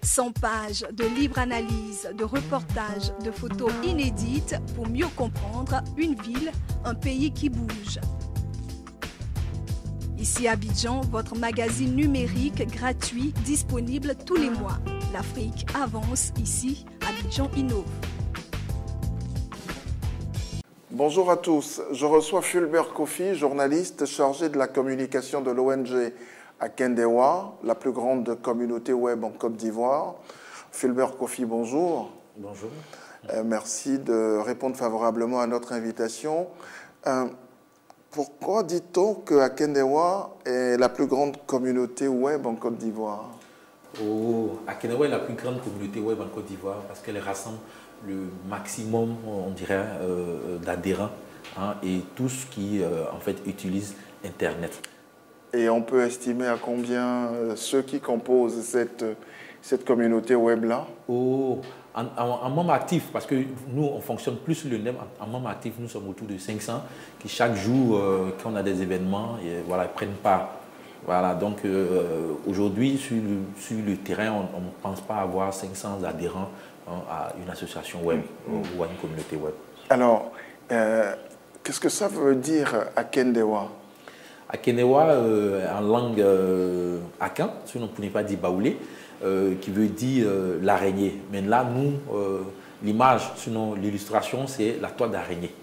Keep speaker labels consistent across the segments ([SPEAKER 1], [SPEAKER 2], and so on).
[SPEAKER 1] 100 pages de libre analyse, de reportages, de photos inédites pour mieux comprendre une ville, un pays qui bouge. Ici à Abidjan, votre magazine numérique gratuit disponible tous les mois. L'Afrique avance ici, Abidjan innove.
[SPEAKER 2] Bonjour à tous, je reçois Fulbert Kofi, journaliste chargé de la communication de l'ONG Akendewa, la plus grande communauté web en Côte d'Ivoire. Fulbert Kofi, bonjour.
[SPEAKER 3] Bonjour.
[SPEAKER 2] Merci de répondre favorablement à notre invitation. Pourquoi dit-on que Akendewa est la plus grande communauté web en Côte d'Ivoire?
[SPEAKER 3] Akendewa est la plus grande communauté web en Côte d'Ivoire parce qu'elle rassemble le maximum, on dirait, d'adhérents et tous qui, en fait, utilisent Internet.
[SPEAKER 2] Et on peut estimer à combien ceux qui composent cette communauté web-là?
[SPEAKER 3] En membres actifs, parce que nous, on fonctionne plus sur le net. En membres actifs, nous sommes autour de 500 qui, chaque jour, quand on a des événements, voilà, prennent part. Voilà, donc aujourd'hui, sur le terrain, on ne pense pas avoir 500 adhérents à une association web ou à une communauté web.
[SPEAKER 2] Alors, qu'est-ce que ça veut dire Akendewa?
[SPEAKER 3] Akendewa, en langue akan, sinon on ne peut pas dire baoulé, qui veut dire l'araignée. Mais là, nous, l'image, sinon l'illustration, c'est la toile d'araignée.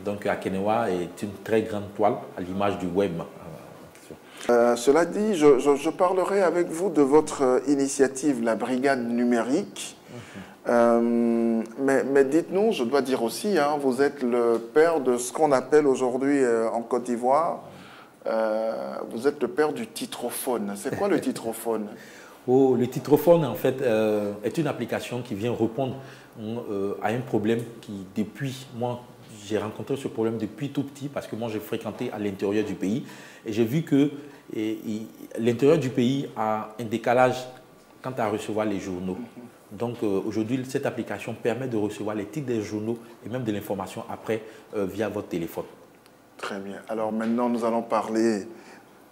[SPEAKER 3] Donc Akendewa est une très grande toile à l'image du web.
[SPEAKER 2] Cela dit, je parlerai avec vous de votre initiative, la brigade numérique. Mais dites-nous, je dois dire aussi, vous êtes le père de ce qu'on appelle aujourd'hui en Côte d'Ivoire, vous êtes le père du titrophone. C'est quoi le titrophone?
[SPEAKER 3] Le titrophone, en fait, est une application qui vient répondre à un problème qui, depuis, moi, j'ai rencontré ce problème depuis tout petit parce que moi, j'ai fréquenté à l'intérieur du pays et j'ai vu que l'intérieur du pays a un décalage quant à recevoir les journaux. Donc aujourd'hui, cette application permet de recevoir les titres des journaux et même de l'information après via votre téléphone.
[SPEAKER 2] Très bien. Alors maintenant, nous allons parler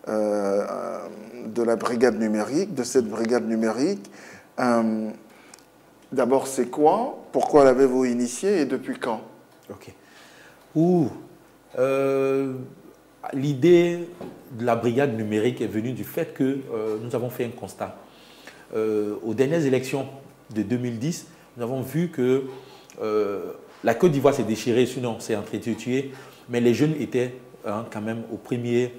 [SPEAKER 2] de la brigade numérique, de cette brigade numérique. D'abord, c'est quoi? Pourquoi l'avez-vous initiée et depuis quand?
[SPEAKER 3] Ok. L'idée de la brigade numérique est venue du fait que nous avons fait un constat. Aux dernières élections de 2010, nous avons vu que la Côte d'Ivoire s'est déchirée, sinon s'est entretuée, mais les jeunes étaient quand même au premier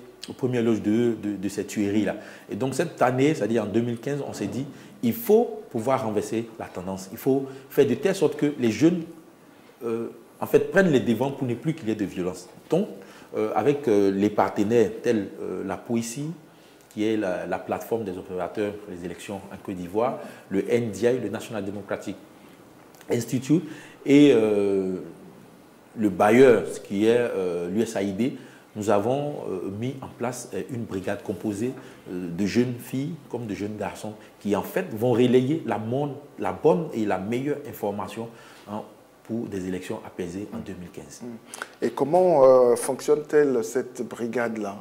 [SPEAKER 3] loge de cette tuerie-là. Et donc cette année, c'est-à-dire en 2015, on s'est dit, il faut pouvoir renverser la tendance. Il faut faire de telle sorte que les jeunes en fait, prennent les devants pour ne plus qu'il y ait de violence. Donc, avec les partenaires tels la POICI, qui est la plateforme des opérateurs pour les élections en Côte d'Ivoire, le NDI, le National Democratic Institute, et le bailleur, ce qui est l'USAID, nous avons mis en place une brigade composée de jeunes filles comme de jeunes garçons qui, en fait, vont relayer la bonne et la meilleure information pour des élections apaisées en 2015.
[SPEAKER 2] Et comment fonctionne-t-elle, cette brigade-là?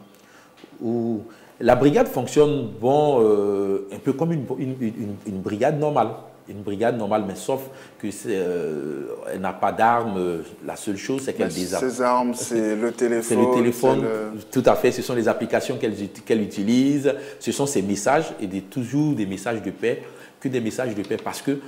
[SPEAKER 3] La brigade fonctionne un peu comme une brigade normale. Une brigade normale, mais sauf qu'elle n'a pas d'armes. La seule chose, c'est qu'elle désarme.
[SPEAKER 2] Ces armes, c'est le téléphone.
[SPEAKER 3] C'est le téléphone, tout à fait. Ce sont les applications qu'elle utilise. Ce sont ses messages et toujours des messages de paix, que des messages de paix. Parce que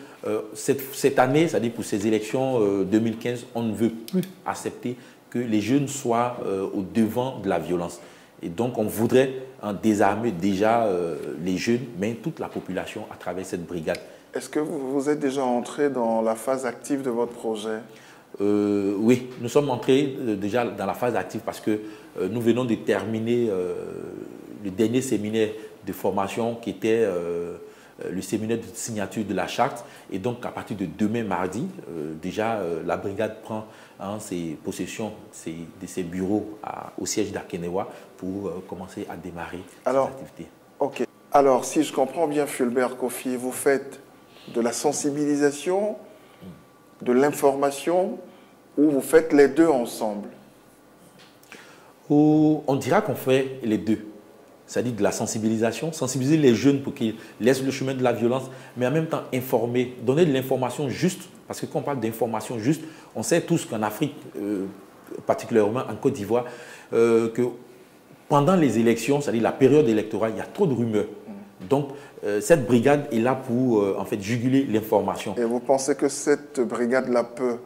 [SPEAKER 3] cette année, c'est-à-dire pour ces élections 2015, on ne veut plus accepter que les jeunes soient au devant de la violence. Et donc, on voudrait désarmer déjà les jeunes, mais toute la population à travers cette brigade.
[SPEAKER 2] Est-ce que vous êtes déjà entré dans la phase active de votre projet?
[SPEAKER 3] Oui, nous sommes entrés déjà dans la phase active parce que nous venons de terminer le dernier séminaire de formation qui était le séminaire de signature de la charte. Et donc, à partir de demain, mardi, déjà, la brigade prend ses possessions de ses bureaux au siège d'Akendewa pour commencer à démarrer ses activités.
[SPEAKER 2] Ok. Alors, si je comprends bien, Fulbert Kofi, vous faites de la sensibilisation, de l'information, ou vous faites les deux ensemble?
[SPEAKER 3] On dira qu'on fait les deux. c'est-à-dire de la sensibilisation, sensibiliser les jeunes pour qu'ils laissent le chemin de la violence, mais en même temps informer, donner de l'information juste, parce que quand on parle d'information juste, on sait tous qu'en Afrique, particulièrement en Côte d'Ivoire, que pendant les élections, c'est-à-dire la période électorale, il y a trop de rumeurs. Donc, cette brigade est là pour en fait juguler l'information.
[SPEAKER 2] Et vous pensez que cette brigade-là peut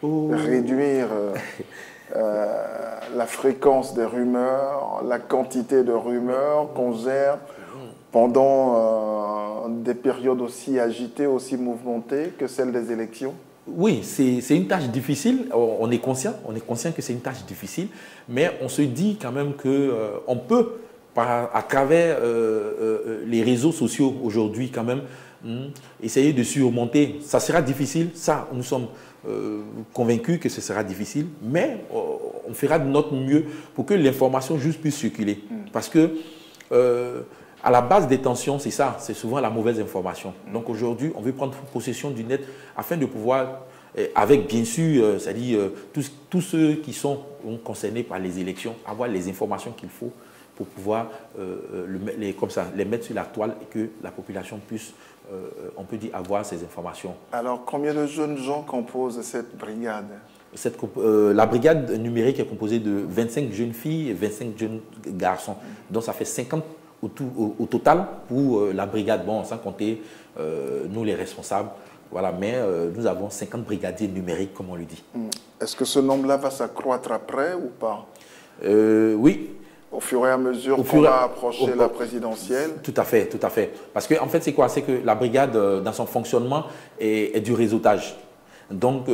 [SPEAKER 2] réduire la fréquence des rumeurs, la quantité de rumeurs qu'on gère pendant des périodes aussi agitées, aussi mouvementées que celles des élections?
[SPEAKER 3] Oui, c'est une tâche difficile, on est conscient que c'est une tâche difficile, mais on se dit quand même qu'on peut, à travers les réseaux sociaux aujourd'hui quand même, essayer de surmonter. Ça sera difficile, ça, nous sommes convaincus que ce sera difficile, mais on fera de notre mieux pour que l'information juste puisse circuler. Parce que à la base des tensions, c'est ça, c'est souvent la mauvaise information. Donc aujourd'hui, on veut prendre possession du net afin de pouvoir, avec bien sûr, c'est-à-dire tous ceux qui sont concernés par les élections, avoir les informations qu'il faut pour pouvoir les mettre sur la toile et que la population puisse, on peut dire, avoir ces informations.
[SPEAKER 2] Alors, combien de jeunes gens composent cette brigade?
[SPEAKER 3] La brigade numérique est composée de 25 jeunes filles et 25 jeunes garçons. Donc ça fait 50 au total pour la brigade, bon, sans compter nous les responsables. Voilà, mais nous avons 50 brigadiers numériques, comme on le dit.
[SPEAKER 2] Est-ce que ce nombre-là va s'accroître après ou pas?
[SPEAKER 3] Oui.
[SPEAKER 2] Au fur et à mesure qu'on va approcher la présidentielle?
[SPEAKER 3] Tout à fait, tout à fait. Parce qu'en fait, c'est quoi? C'est que la brigade, dans son fonctionnement, est du réseautage. Donc,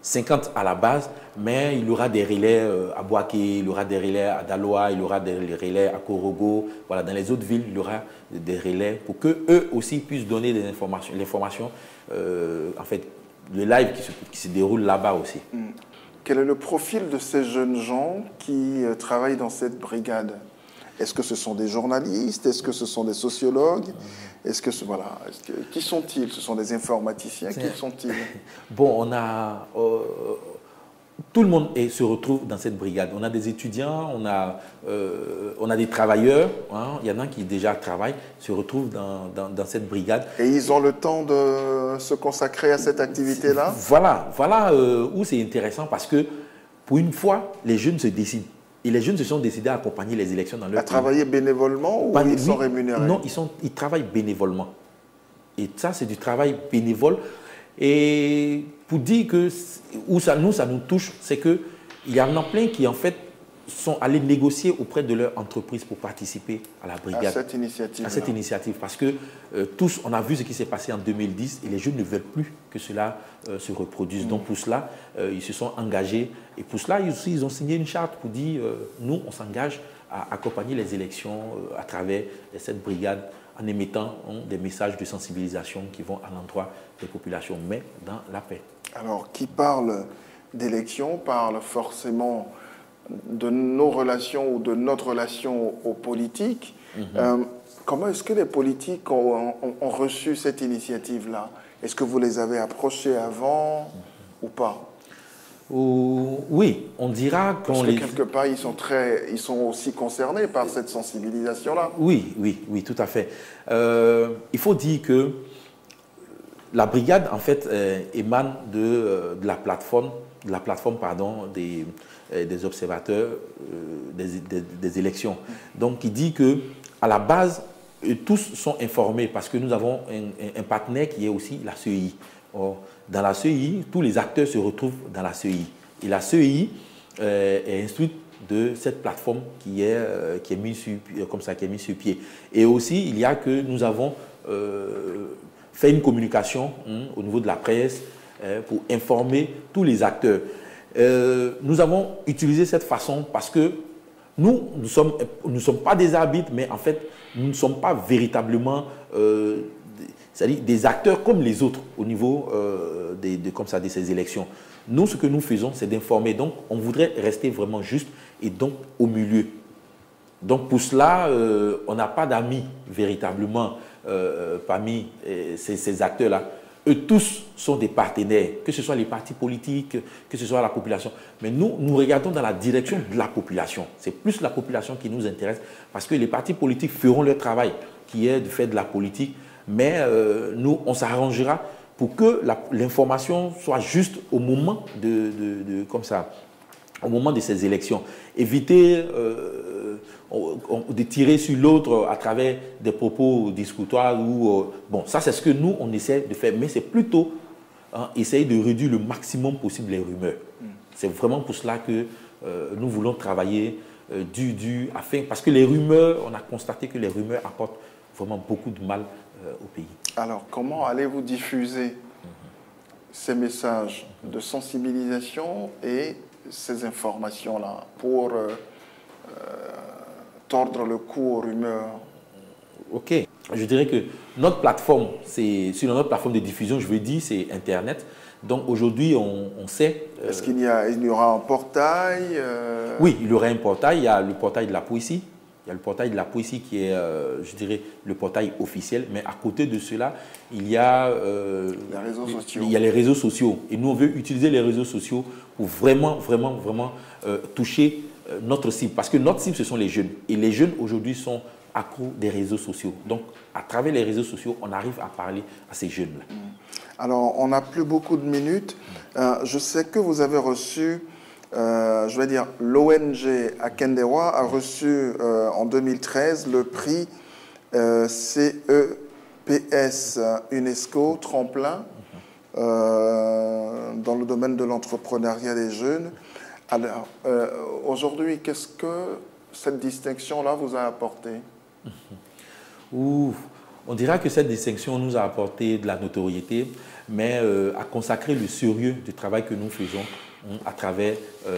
[SPEAKER 3] 50 à la base, mais il y aura des relais à Boaké, il y aura des relais à Daloa, il y aura des relais à Korogo. Voilà, dans les autres villes, il y aura des relais pour qu'eux aussi puissent donner des informations, l'information, en fait, le live qui se déroule là-bas aussi.
[SPEAKER 2] Quel est le profil de ces jeunes gens qui travaillent dans cette brigade? Est-ce que ce sont des journalistes? Est-ce que ce sont des sociologues? Qui sont-ils? Ce sont des informaticiens? Qui sont-ils?
[SPEAKER 3] Bon, on a... tout le monde se retrouve dans cette brigade. On a des étudiants, on a des travailleurs. Hein, il y en a qui déjà travaillent, se retrouvent dans cette brigade.
[SPEAKER 2] Et ils ont le temps de se consacrer à cette activité-là?
[SPEAKER 3] Voilà où c'est intéressant parce que pour une fois, les jeunes se décident. Et les jeunes se sont décidés à accompagner les élections dans leur pays.
[SPEAKER 2] À travailler bénévolement ou ils sont rémunérés?
[SPEAKER 3] Non, ils travaillent bénévolement. Et ça, c'est du travail bénévole. Et pour dire que où ça nous touche, c'est qu'il y en a plein qui, en fait, sont allés négocier auprès de leur entreprise pour participer à la brigade.
[SPEAKER 2] À cette initiative.
[SPEAKER 3] À cette initiative. Parce que tous, on a vu ce qui s'est passé en 2010 et les jeunes ne veulent plus que cela se reproduise. Donc pour cela, ils se sont engagés. Et pour cela, ils ont signé une charte pour dire, nous, on s'engage à accompagner les élections à travers cette brigade en émettant des messages de sensibilisation qui vont à l'endroit des populations, mais dans la paix.
[SPEAKER 2] Alors, qui parle d'élections parle forcément de nos relations ou de notre relation aux politiques. Comment est-ce que les politiques ont reçu cette initiative-là? Est-ce que vous les avez approchés avant ou pas?
[SPEAKER 3] Oui, on dira qu'on
[SPEAKER 2] Parce que quelque part, ils sont aussi concernés par cette sensibilisation-là. Oui,
[SPEAKER 3] tout à fait. Il faut dire que la brigade, en fait, émane de la plateforme des observateurs des élections. Donc, il dit que à la base, tous sont informés parce que nous avons un partenaire qui est aussi la CEI. Or, dans la CEI, tous les acteurs se retrouvent dans la CEI. Et la CEI est instruite de cette plateforme qui est mise sur pied. Et aussi, il y a que nous avons fait une communication au niveau de la presse pour informer tous les acteurs. Nous avons utilisé cette façon parce que nous ne sommes pas des arbitres, mais en fait, nous ne sommes pas véritablement c'est-à-dire des acteurs comme les autres au niveau de ces élections. Nous, ce que nous faisons, c'est d'informer. Donc, on voudrait rester vraiment juste et donc au milieu. Donc, pour cela, on n'a pas d'amis véritablement parmi ces acteurs-là. eux tous sont des partenaires, que ce soit les partis politiques, que ce soit la population. Mais nous regardons dans la direction de la population. C'est plus la population qui nous intéresse parce que les partis politiques feront leur travail, qui est de faire de la politique. Mais nous, on s'arrangera pour que l'information soit juste au moment comme ça, au moment de ces élections. Éviter de tirer sur l'autre à travers des propos discutoires. Bon, ça, c'est ce que nous, on essaie de faire. Mais c'est plutôt essayer de réduire le maximum possible les rumeurs. C'est vraiment pour cela que nous voulons travailler parce que les rumeurs, on a constaté que les rumeurs apportent vraiment beaucoup de mal au pays.
[SPEAKER 2] Alors, comment allez-vous diffuser ces messages de sensibilisation et ces informations-là pour tordre le cou aux rumeurs?
[SPEAKER 3] Ok. Je dirais que notre plateforme, sur notre plateforme de diffusion, je veux dire, c'est Internet. Donc aujourd'hui, on sait...
[SPEAKER 2] Est-ce qu'il y aura un portail
[SPEAKER 3] Oui, il y aura un portail. Il y a le portail de la poésie. Il y a le portail de la poésie qui est, je dirais, le portail officiel. Mais à côté de cela, il y a...
[SPEAKER 2] les réseaux sociaux.
[SPEAKER 3] Il y a les réseaux sociaux. Et nous, on veut utiliser les réseaux sociaux pour vraiment toucher notre cible. Parce que notre cible, ce sont les jeunes. Et les jeunes, aujourd'hui, sont accros des réseaux sociaux. Donc, à travers les réseaux sociaux, on arrive à parler à ces jeunes-là.
[SPEAKER 2] Alors, on n'a plus beaucoup de minutes. Je sais que vous avez reçu, je vais dire, l'ONG Akendewa a reçu en 2013 le prix CEPS UNESCO Tremplin dans le domaine de l'entrepreneuriat des jeunes. Alors, aujourd'hui, qu'est-ce que cette distinction-là vous a apporté?
[SPEAKER 3] On dira que cette distinction nous a apporté de la notoriété, mais a consacré le sérieux du travail que nous faisons à travers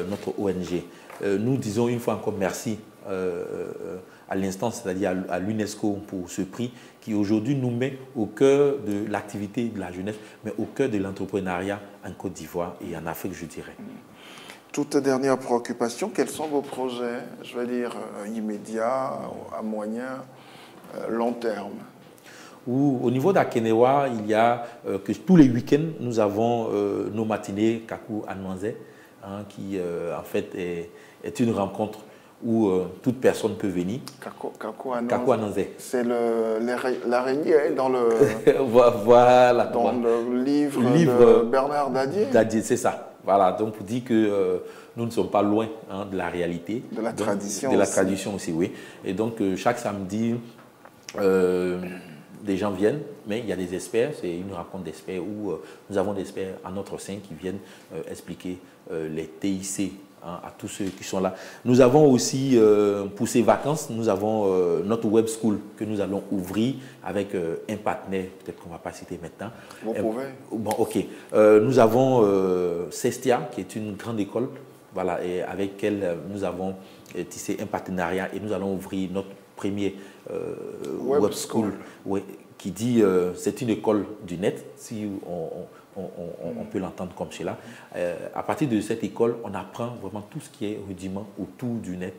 [SPEAKER 3] notre ONG. Nous disons une fois encore merci à l'instance, c'est-à-dire à l'UNESCO pour ce prix qui aujourd'hui nous met au cœur de l'activité de la jeunesse, mais au cœur de l'entrepreneuriat en Côte d'Ivoire et en Afrique, je dirais.
[SPEAKER 2] Toute dernière préoccupation, quels sont vos projets, je vais dire, immédiats, à moyen, long terme?
[SPEAKER 3] Au niveau d'Akenewa, il y a que tous les week-ends, nous avons nos matinées Kaku Anwanze, qui en fait est une rencontre où toute personne peut venir.
[SPEAKER 2] Kaku
[SPEAKER 3] Anwanze.
[SPEAKER 2] C'est l'araignée dans le,
[SPEAKER 3] voilà,
[SPEAKER 2] dans le livre de Bernard Dadier.
[SPEAKER 3] Dadier, c'est ça. Voilà, donc pour dire que nous ne sommes pas loin de la réalité.
[SPEAKER 2] De la tradition.
[SPEAKER 3] De la tradition aussi, oui. Et donc chaque samedi, des gens viennent, mais il y a des experts, c'est une rencontre d'experts où nous avons des experts à notre sein qui viennent expliquer les TIC à tous ceux qui sont là. Nous avons aussi, pour ces vacances, nous avons notre web school que nous allons ouvrir avec un partenaire, peut-être qu'on ne va pas citer maintenant.
[SPEAKER 2] Vous pouvez.
[SPEAKER 3] Bon, ok. Nous avons Cestia, qui est une grande école, voilà, et avec laquelle nous avons tissé un partenariat et nous allons ouvrir notre premier web school, ouais, qui dit c'est une école du net, si on peut l'entendre comme cela. À partir de cette école, on apprend vraiment tout ce qui est rudiment autour du net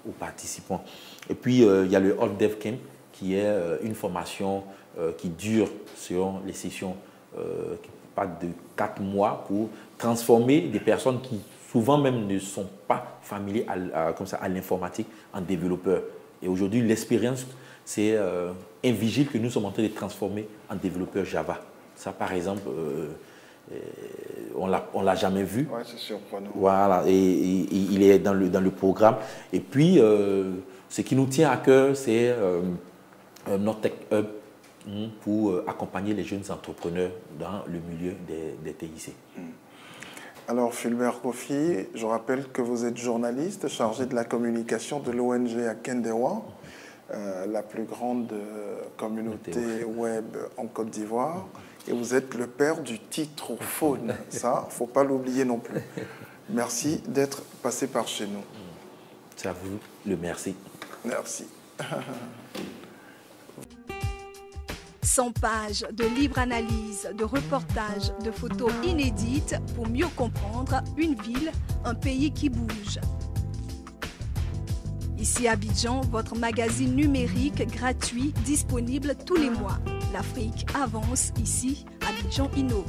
[SPEAKER 3] aux participants. Et puis, il y a le All Dev Camp, qui est une formation qui dure sur les sessions qui partent de 4 mois pour transformer des personnes qui souvent même ne sont pas familiers comme ça, à l'informatique en développeurs. Et aujourd'hui, l'expérience, c'est un vigile que nous sommes en train de transformer en développeur Java. Ça, par exemple, on ne l'a jamais vu.
[SPEAKER 2] Oui, c'est surprenant.
[SPEAKER 3] Voilà, et il est dans le programme. Et puis, ce qui nous tient à cœur, c'est notre Tech Hub pour accompagner les jeunes entrepreneurs dans le milieu des TIC.
[SPEAKER 2] Alors, Fulbert Kofi, je rappelle que vous êtes journaliste chargé de la communication de l'ONG Akendewa, la plus grande communauté web en Côte d'Ivoire. Et vous êtes le père du titrophone. Ça, il ne faut pas l'oublier non plus. Merci d'être passé par chez nous.
[SPEAKER 3] C'est à vous le merci.
[SPEAKER 2] Merci.
[SPEAKER 1] 100 pages de libre analyse, de reportages, de photos inédites pour mieux comprendre une ville, un pays qui bouge. Ici à Abidjan, votre magazine numérique gratuit disponible tous les mois. L'Afrique avance ici, Abidjan innove.